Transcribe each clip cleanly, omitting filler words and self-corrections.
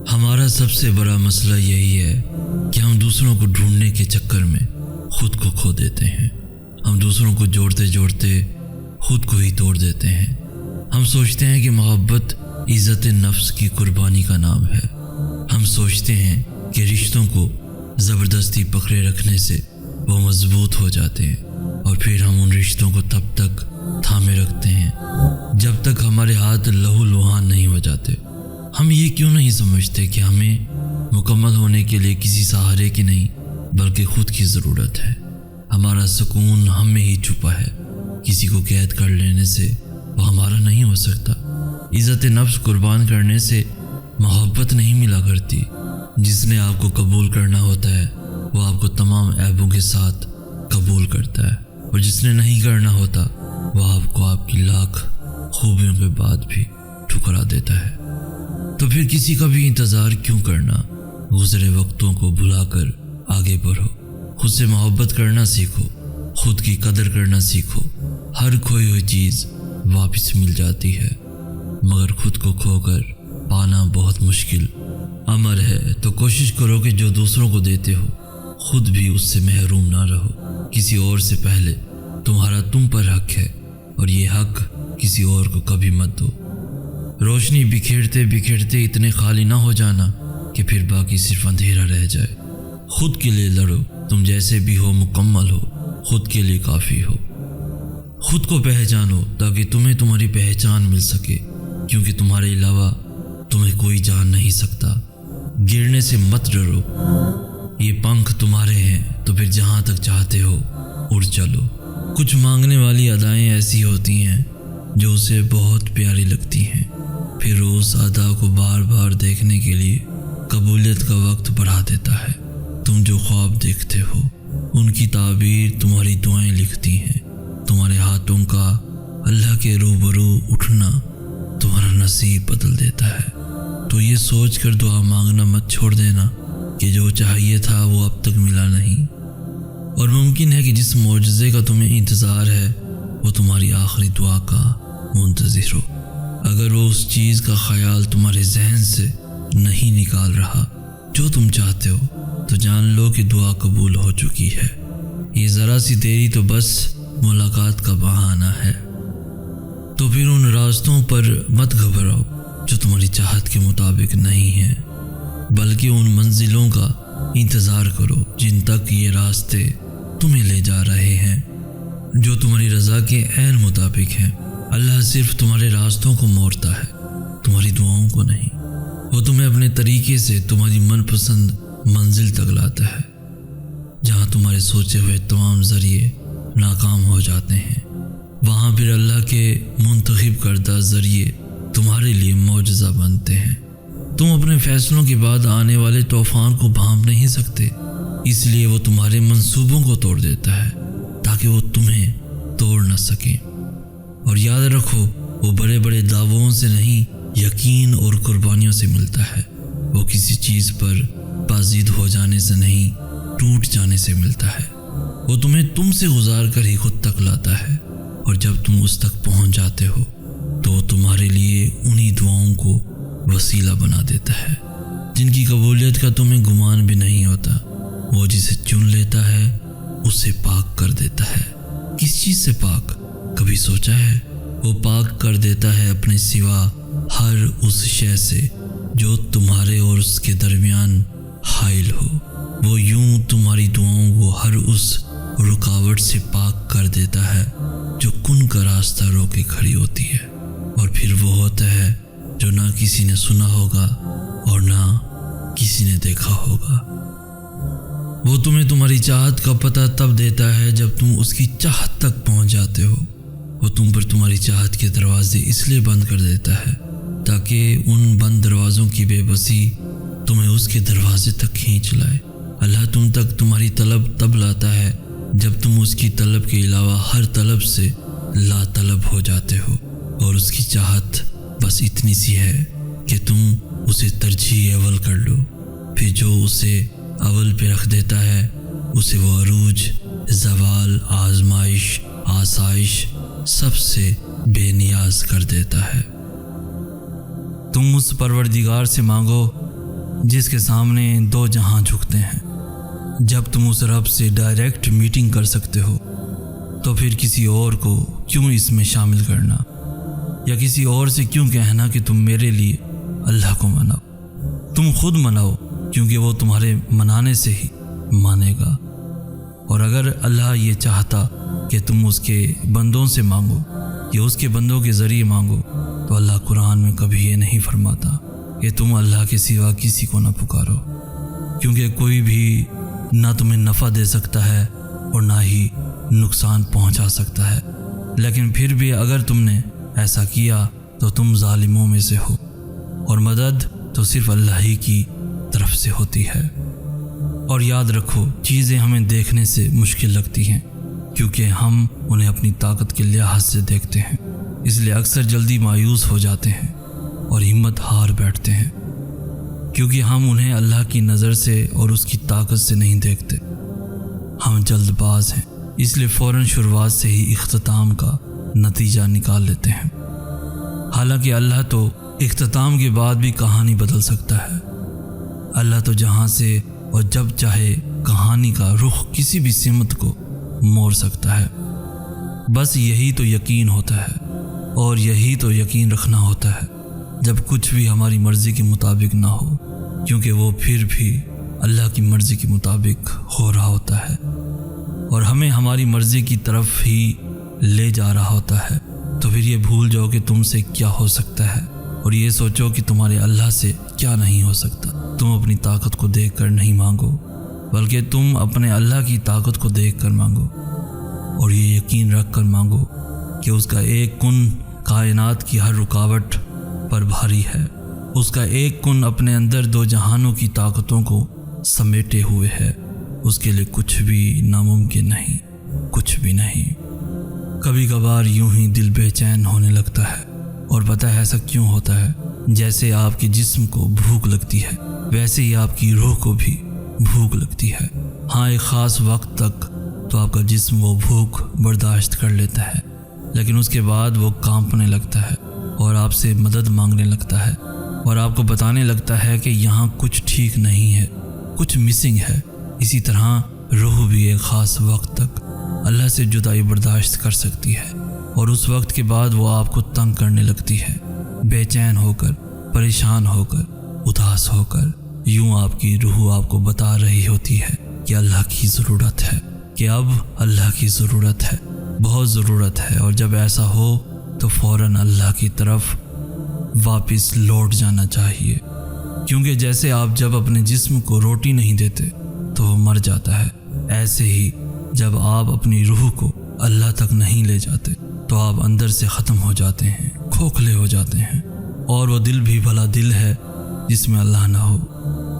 ہمارا سب سے بڑا مسئلہ یہی ہے کہ ہم دوسروں کو ڈھونڈنے کے چکر میں خود کو کھو دیتے ہیں۔ ہم دوسروں کو جوڑتے جوڑتے خود کو ہی توڑ دیتے ہیں۔ ہم سوچتے ہیں کہ محبت عزت نفس کی قربانی کا نام ہے۔ ہم سوچتے ہیں کہ رشتوں کو زبردستی پکڑے رکھنے سے وہ مضبوط ہو جاتے ہیں، اور پھر ہم ان رشتوں کو تب تک تھامے رکھتے ہیں جب تک ہمارے ہاتھ لہو لہان نہیں ہو جاتے۔ ہم یہ کیوں نہیں سمجھتے کہ ہمیں مکمل ہونے کے لیے کسی سہارے کی نہیں بلکہ خود کی ضرورت ہے۔ ہمارا سکون ہم میں ہی چھپا ہے۔ کسی کو قید کر لینے سے وہ ہمارا نہیں ہو سکتا۔ عزت نفس قربان کرنے سے محبت نہیں ملا کرتی۔ جس نے آپ کو قبول کرنا ہوتا ہے وہ آپ کو تمام عیبوں کے ساتھ قبول کرتا ہے، اور جس نے نہیں کرنا ہوتا وہ آپ کو آپ کی لاکھ خوبیوں کے بعد بھی ٹھکرا دیتا ہے۔ تو پھر کسی کا بھی انتظار کیوں کرنا؟ گزرے وقتوں کو بھلا کر آگے بڑھو، خود سے محبت کرنا سیکھو، خود کی قدر کرنا سیکھو۔ ہر کھوئی ہوئی چیز واپس مل جاتی ہے، مگر خود کو کھو کر پانا بہت مشکل امر ہے۔ تو کوشش کرو کہ جو دوسروں کو دیتے ہو خود بھی اس سے محروم نہ رہو۔ کسی اور سے پہلے تمہارا تم پر حق ہے، اور یہ حق کسی اور کو کبھی مت دو۔ روشنی بکھیرتے بکھیرتے اتنے خالی نہ ہو جانا کہ پھر باقی صرف اندھیرا رہ جائے۔ خود کے لیے لڑو، تم جیسے بھی ہو مکمل ہو، خود کے لیے کافی ہو۔ خود کو پہچانو تاکہ تمہیں تمہاری پہچان مل سکے، کیونکہ تمہارے علاوہ تمہیں کوئی جان نہیں سکتا۔ گرنے سے مت ڈرو، یہ پنکھ تمہارے ہیں تو پھر جہاں تک چاہتے ہو اڑ چلو۔ کچھ مانگنے والی ادائیں ایسی ہوتی ہیں جو اسے بہت پیاری لگتی ہیں، پھر وہ اس ادا کو بار بار دیکھنے کے لیے قبولیت کا وقت بڑھا دیتا ہے۔ تم جو خواب دیکھتے ہو ان کی تعبیر تمہاری دعائیں لکھتی ہیں۔ تمہارے ہاتھوں کا اللہ کے روبرو اٹھنا تمہارا نصیب بدل دیتا ہے۔ تو یہ سوچ کر دعا مانگنا مت چھوڑ دینا کہ جو چاہیے تھا وہ اب تک ملا نہیں، اور ممکن ہے کہ جس معجزے کا تمہیں انتظار ہے وہ تمہاری آخری دعا کا منتظر ہو۔ اگر وہ اس چیز کا خیال تمہارے ذہن سے نہیں نکال رہا جو تم چاہتے ہو، تو جان لو کہ دعا قبول ہو چکی ہے۔ یہ ذرا سی دیری تو بس ملاقات کا بہانہ ہے۔ تو پھر ان راستوں پر مت گھبراؤ جو تمہاری چاہت کے مطابق نہیں ہیں، بلکہ ان منزلوں کا انتظار کرو جن تک یہ راستے تمہیں لے جا رہے ہیں، جو تمہاری رضا کے عین مطابق ہیں۔ اللہ صرف تمہارے راستوں کو موڑتا ہے، تمہاری دعاؤں کو نہیں۔ وہ تمہیں اپنے طریقے سے تمہاری من پسند منزل تک لاتا ہے، جہاں تمہارے سوچے ہوئے تمام ذریعے ناکام ہو جاتے ہیں۔ وہاں پھر اللہ کے منتخب کردہ ذریعے تمہارے لیے معجزہ بنتے ہیں۔ تم اپنے فیصلوں کے بعد آنے والے طوفان کو بھانپ نہیں سکتے، اس لیے وہ تمہارے منصوبوں کو توڑ دیتا ہے تاکہ وہ تمہیں توڑ نہ سکیں۔ اور یاد رکھو، وہ بڑے بڑے دعووں سے نہیں، یقین اور قربانیوں سے ملتا ہے۔ وہ کسی چیز پر بازید ہو جانے سے نہیں، ٹوٹ جانے سے ملتا ہے۔ وہ تمہیں تم سے گزار کر ہی خود تک لاتا ہے، اور جب تم اس تک پہنچ جاتے ہو تو وہ تمہارے لیے انہی دعاؤں کو وسیلہ بنا دیتا ہے جن کی قبولیت کا تمہیں گمان بھی نہیں ہوتا۔ وہ جسے چن لیتا ہے اسے پاک کر دیتا ہے۔ کس چیز سے پاک؟ کبھی سوچا ہے؟ وہ پاک کر دیتا ہے اپنے سوا ہر اس شے سے جو تمہارے اور اس کے درمیان حائل ہو۔ وہ یوں تمہاری دعاؤں کو ہر اس رکاوٹ سے پاک کر دیتا ہے جو کن کا راستہ روکے کھڑی ہوتی ہے۔ اور پھر وہ ہوتا ہے جو نہ کسی نے سنا ہوگا اور نہ کسی نے دیکھا ہوگا۔ وہ تمہیں تمہاری چاہت کا پتہ تب دیتا ہے جب تم اس کی چاہت تک پہنچ جاتے ہو۔ وہ تم پر تمہاری چاہت کے دروازے اس لیے بند کر دیتا ہے تاکہ ان بند دروازوں کی بے بسی تمہیں اس کے دروازے تک کھینچ لائے۔ اللہ تم تک تمہاری طلب تب لاتا ہے جب تم اس کی طلب کے علاوہ ہر طلب سے لا طلب ہو جاتے ہو، اور اس کی چاہت بس اتنی سی ہے کہ تم اسے ترجیح اول کر لو۔ پھر جو اسے اول پہ رکھ دیتا ہے اسے وہ عروج، زوال، آزمائش، آسائش سب سے بے نیاز کر دیتا ہے۔ تم اس پروردگار سے مانگو جس کے سامنے دو جہاں جھکتے ہیں۔ جب تم اس رب سے ڈائریکٹ میٹنگ کر سکتے ہو تو پھر کسی اور کو کیوں اس میں شامل کرنا، یا کسی اور سے کیوں کہنا کہ تم میرے لیے اللہ کو مناؤ۔ تم خود مناؤ، کیونکہ وہ تمہارے منانے سے ہی مانے گا۔ اور اگر اللہ یہ چاہتا کہ تم اس کے بندوں سے مانگو یا اس کے بندوں کے ذریعے مانگو تو اللہ قرآن میں کبھی یہ نہیں فرماتا کہ تم اللہ کے سوا کسی کو نہ پکارو، کیونکہ کوئی بھی نہ تمہیں نفع دے سکتا ہے اور نہ ہی نقصان پہنچا سکتا ہے۔ لیکن پھر بھی اگر تم نے ایسا کیا تو تم ظالموں میں سے ہو، اور مدد تو صرف اللہ ہی کی طرف سے ہوتی ہے۔ اور یاد رکھو، چیزیں ہمیں دیکھنے سے مشکل لگتی ہیں کیونکہ ہم انہیں اپنی طاقت کے لحاظ سے دیکھتے ہیں، اس لیے اکثر جلدی مایوس ہو جاتے ہیں اور ہمت ہار بیٹھتے ہیں، کیونکہ ہم انہیں اللہ کی نظر سے اور اس کی طاقت سے نہیں دیکھتے۔ ہم جلد باز ہیں، اس لیے فوراً شروعات سے ہی اختتام کا نتیجہ نکال لیتے ہیں، حالانکہ اللہ تو اختتام کے بعد بھی کہانی بدل سکتا ہے۔ اللہ تو جہاں سے اور جب چاہے کہانی کا رخ کسی بھی سمت کو موڑ سکتا ہے۔ بس یہی تو یقین ہوتا ہے، اور یہی تو یقین رکھنا ہوتا ہے جب کچھ بھی ہماری مرضی کے مطابق نہ ہو، کیونکہ وہ پھر بھی اللہ کی مرضی کے مطابق ہو رہا ہوتا ہے اور ہمیں ہماری مرضی کی طرف ہی لے جا رہا ہوتا ہے۔ تو پھر یہ بھول جاؤ کہ تم سے کیا ہو سکتا ہے، اور یہ سوچو کہ تمہارے اللہ سے کیا نہیں ہو سکتا۔ تم اپنی طاقت کو دیکھ کر نہیں مانگو، بلکہ تم اپنے اللہ کی طاقت کو دیکھ کر مانگو، اور یہ یقین رکھ کر مانگو کہ اس کا ایک کن کائنات کی ہر رکاوٹ پر بھاری ہے۔ اس کا ایک کن اپنے اندر دو جہانوں کی طاقتوں کو سمیٹے ہوئے ہے۔ اس کے لیے کچھ بھی ناممکن نہیں، کچھ بھی نہیں۔ کبھی کبھار یوں ہی دل بے چین ہونے لگتا ہے، اور پتہ ہے ایسا کیوں ہوتا ہے؟ جیسے آپ کے جسم کو بھوک لگتی ہے ویسے ہی آپ کی روح کو بھی بھوک لگتی ہے۔ ہاں، ایک خاص وقت تک تو آپ کا جسم وہ بھوک برداشت کر لیتا ہے، لیکن اس کے بعد وہ کانپنے لگتا ہے اور آپ سے مدد مانگنے لگتا ہے، اور آپ کو بتانے لگتا ہے کہ یہاں کچھ ٹھیک نہیں ہے، کچھ مسنگ ہے۔ اسی طرح روح بھی ایک خاص وقت تک اللہ سے جدائی برداشت کر سکتی ہے، اور اس وقت کے بعد وہ آپ کو تنگ کرنے لگتی ہے، بے چین ہو کر، پریشان ہو کر، اداس ہو کر۔ یوں آپ کی روح آپ کو بتا رہی ہوتی ہے کہ اللہ کی ضرورت ہے، کہ اب اللہ کی ضرورت ہے، بہت ضرورت ہے۔ اور جب ایسا ہو تو فوراً اللہ کی طرف واپس لوٹ جانا چاہیے، کیونکہ جیسے آپ جب اپنے جسم کو روٹی نہیں دیتے تو وہ مر جاتا ہے، ایسے ہی جب آپ اپنی روح کو اللہ تک نہیں لے جاتے تو آپ اندر سے ختم ہو جاتے ہیں، کھوکھلے ہو جاتے ہیں۔ اور وہ دل بھی بھلا دل ہے جس میں اللہ نہ ہو،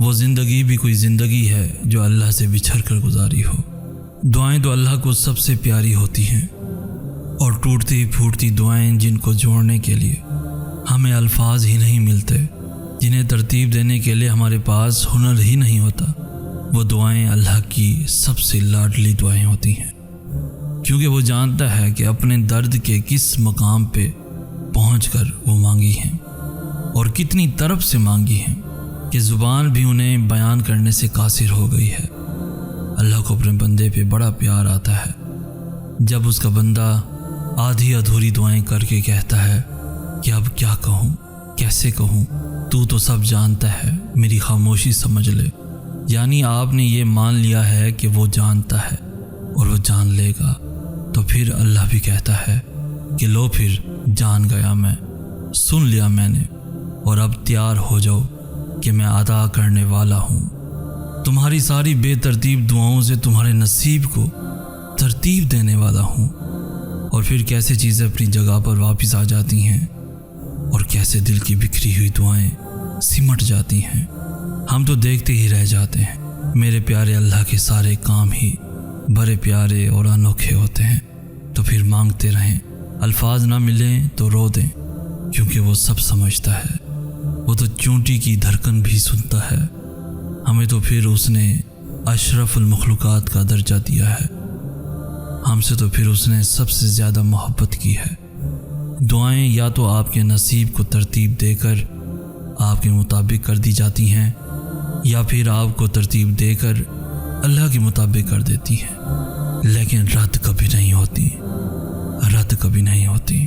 وہ زندگی بھی کوئی زندگی ہے جو اللہ سے بچھڑ کر گزاری ہو۔ دعائیں تو اللہ کو سب سے پیاری ہوتی ہیں، اور ٹوٹتی پھوٹتی دعائیں جن کو جوڑنے کے لیے ہمیں الفاظ ہی نہیں ملتے، جنہیں ترتیب دینے کے لیے ہمارے پاس ہنر ہی نہیں ہوتا، وہ دعائیں اللہ کی سب سے لاڈلی دعائیں ہوتی ہیں، کیونکہ وہ جانتا ہے کہ اپنے درد کے کس مقام پہ پہنچ کر وہ مانگی ہیں، اور کتنی طرف سے مانگی ہیں کہ زبان بھی انہیں بیان کرنے سے قاصر ہو گئی ہے۔ اللہ کو اپنے بندے پہ بڑا پیار آتا ہے جب اس کا بندہ آدھی ادھوری دعائیں کر کے کہتا ہے کہ اب کیا کہوں، کیسے کہوں، تو سب جانتا ہے، میری خاموشی سمجھ لے۔ یعنی آپ نے یہ مان لیا ہے کہ وہ جانتا ہے اور وہ جان لے گا، تو پھر اللہ بھی کہتا ہے کہ لو پھر جان گیا میں، سن لیا میں نے، اور اب تیار ہو جاؤ کہ میں عطا کرنے والا ہوں۔ تمہاری ساری بے ترتیب دعاؤں سے تمہارے نصیب کو ترتیب دینے والا ہوں۔ اور پھر کیسے چیزیں اپنی جگہ پر واپس آ جاتی ہیں، اور کیسے دل کی بکھری ہوئی دعائیں سمٹ جاتی ہیں۔ ہم تو دیکھتے ہی رہ جاتے ہیں۔ میرے پیارے اللہ کے سارے کام ہی بڑے پیارے اور انوکھے ہوتے ہیں، تو پھر مانگتے رہیں، الفاظ نہ ملیں تو رو دیں، کیونکہ وہ سب سمجھتا ہے، وہ تو چونٹی کی دھڑکن بھی سنتا ہے۔ ہمیں تو پھر اس نے اشرف المخلوقات کا درجہ دیا ہے، ہم سے تو پھر اس نے سب سے زیادہ محبت کی ہے۔ دعائیں یا تو آپ کے نصیب کو ترتیب دے کر آپ کے مطابق کر دی جاتی ہیں یا پھر آپ کو ترتیب دے کر اللہ کے مطابق کر دیتی ہیں، لیکن رد کبھی نہیں ہوتی، رد کبھی نہیں ہوتی۔